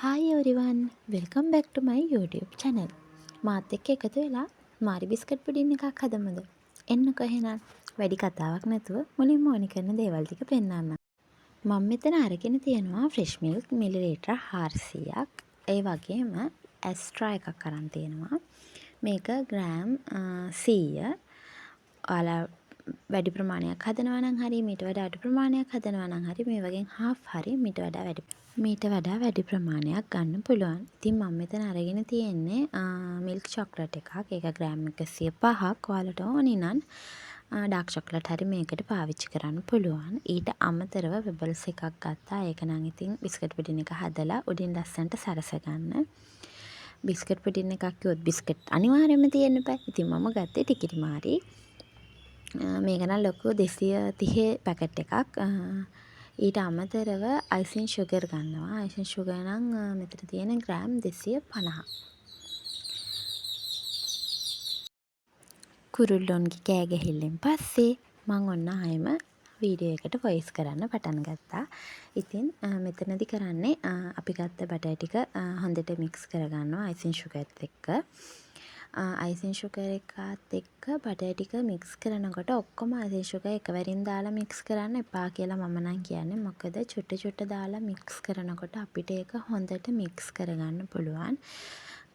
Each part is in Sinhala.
Hi everyone, welcome back to my YouTube channel. මාත් එක්ක එකතු වෙලා මාරි බිස්කට් පුඩින් එකක් හදමුද? එන්නකෝ එහෙනම්. වැඩි කතාවක් නැතුව මුලින්ම ඕනි කරන දේවල් ටික පෙන්නන්නම්. මම මෙතන අරගෙන තියෙනවා fresh milk මිලිලීටර 400ක්. ඒ වගේම Astra එකක් අරන් තියෙනවා. මේක ග්‍රෑම් 100. ඔයාලා වැඩි ප්‍රමාණයක් හදනවා නම් හරි මීට වඩා අඩු ප්‍රමාණයක් හදනවා නම් හරි මේ වගේ half හරි මීට වඩා වැඩි ප්‍රමාණයක් ගන්න පුළුවන්. ඉතින් මම මෙතන අරගෙන තියෙන්නේ මිල්ක් චොක්ලට් එකක්. ඒක ග්‍රෑම් 105ක්. ඔයාලට ඕනි නම් ඩාර්ක් චොක්ලට් හරි මේකට පාවිච්චි කරන්න පුළුවන්. ඊට අමතරව වෙබල්ස් එකක් ගත්තා. ඒක නම් ඉතින් බිස්කට් පුඩින් එක හදලා උඩින් ලස්සනට සරස ගන්න. බිස්කට් පුඩින් එකක් කිව්වොත් බිස්කට් අනිවාර්යයෙන්ම තියෙන්න බෑ. ඉතින් මම ගත්තේ ටිකිරි මාරි. මේක නම් ලොකු 230 පැකට් එකක්. ඊට අමතරව අයිසින් ෂුගර් ගන්නවා. අයිසින් ෂුගර් නම් මෙතන තියෙන ග්‍රෑම් 250. කුරුල්ලොන්ගේ කෑ ගැහිල්ලෙන් පස්සේ මම ඔන්න ආයෙම වීඩියෝ එකට වොයිස් කරන්න පටන් ගත්තා. ඉතින් මෙතනදි කරන්නේ අපි ගත්ත බටර් ටික හොඳට මික්ස් කරගන්නවා අයිසින් ෂුගර්ත් එක්ක. අයිසින් ෂුගර් එකත් එක්ක බටර් ටික මික්ස් කරනකොට ඔක්කොම අයිසින් ෂුගර් එකවරින් දාලා මික්ස් කරන්න එපා කියලා මම නම් කියන්නේ. මොකද චුට්ට දාලා මික්ස් කරනකොට අපිට ඒක හොඳට මික්ස් කරගන්න පුළුවන්.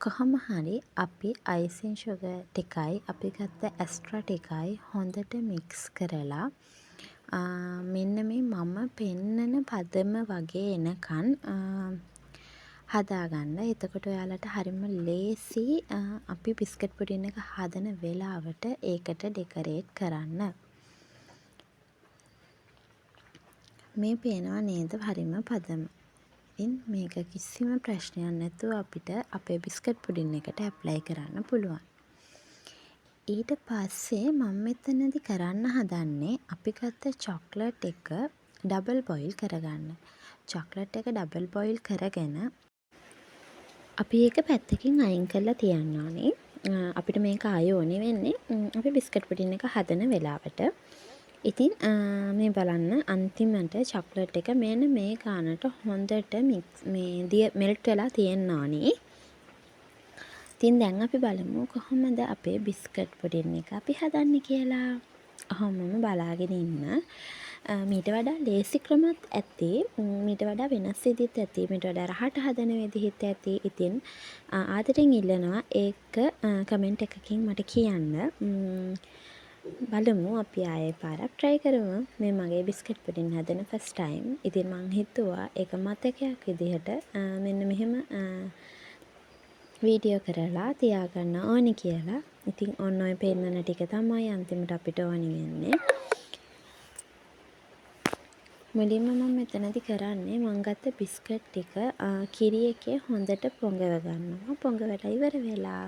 කොහොම හරි අපි අයිසින් ෂුගර් ටිකයි අපි ගත්ත ඇස්ට්‍රා ටිකයි හොඳට මික්ස් කරලා මෙන්න මේ මම පෙන්නන පදම වගේ එනකන් හදාගන්න. එතකොට ඔයාලට හරිම ලේසි අපි බිස්කට් පුඩින් එක හදන වෙලාවට ඒකට ඩෙකරේට් කරන්න. මේ පේනවා නේද හරිම පදම. ඉතින් මේක කිසිම ප්‍රශ්නයක් නැතුව අපිට අපේ බිස්කට් පුඩින් එකට ඇප්ලයි කරන්න පුළුවන්. ඊට පස්සේ මම මෙතනදි කරන්න හදන්නේ අපි ගත්ත චොක්ලට් එක ඩබල් බොයිල් කරගන්න. චොක්ලට් එක ඩබල් බොයිල් කරගෙන අපි ඒක පැත්තකින් අයින් කරලා තියන්න ඕනේ. අපිට මේක ආයෙ ඕනේ වෙන්නේ අපි බිස්කට් පුඩින් එක හදන වෙලාවට. ඉතින් මේ බලන්න අන්තිමට චොක්ලට් එක මෙන්න මේ ගානට හොඳට මෙල්ට් වෙලා තියෙන්න ඕනේ. ඉතින් දැන් අපි බලමු කොහොමද අපේ බිස්කට් පුඩින් එක අපි හදන්නේ කියලා. ඔහොමම බලාගෙන ඉන්න. මීට වඩා ලේසි ක්‍රමත් ඇති. මීට වඩා වෙනස් විදිහත් ඇති. මීට වඩා රහට හදන විදිහත් ඇති. ඉතින් ආදරෙන් ඉල්ලනවා ඒක කමෙන්ට් එකකින් මට කියන්න. බලමු අපි ආයෙ පාරක් try කරමු. මේ මගේ බිස්කට් පුඩින් හදන first time. ඉතින් මං හිතුවා ඒක මතකයක් විදිහට මෙන්න මෙහෙම වීඩියෝ කරලා තියාගන්න ඕනි කියලා. ඉතින් ඔන්න ඔය පෙන්නන ටික තමයි අන්තිමට අපිට ඕනි වෙන්නේ. මුලින්ම මම මෙතනදි කරන්නේ මම ගත්ත බිස්කට් ටික කිරි එකේ හොඳට පොඟව ගන්නවා. පොඟවලා ඉවර වෙලා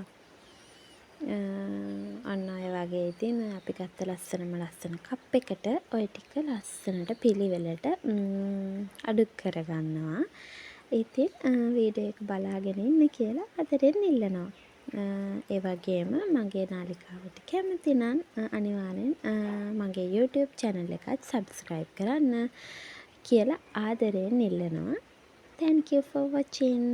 අන්න ඔය වගේ ඉතින් අපි ගත්ත ලස්සන කප් එකට ඔය ටික ලස්සනට පිළිවෙලට අඩු කරගන්නවා. ඉතින් වීඩියෝ එක බලාගෙන ඉන්න කියලා ආදරෙන් ඉල්ලනවා. ඒ වගේම මගේ නාලිකාවට කැමති නම් අනිවාර්යෙන් මගේ YouTube channel එකත් subscribe කරන්න කියලා ආදරෙන් ඉල්ලනවා. Thank you for watching.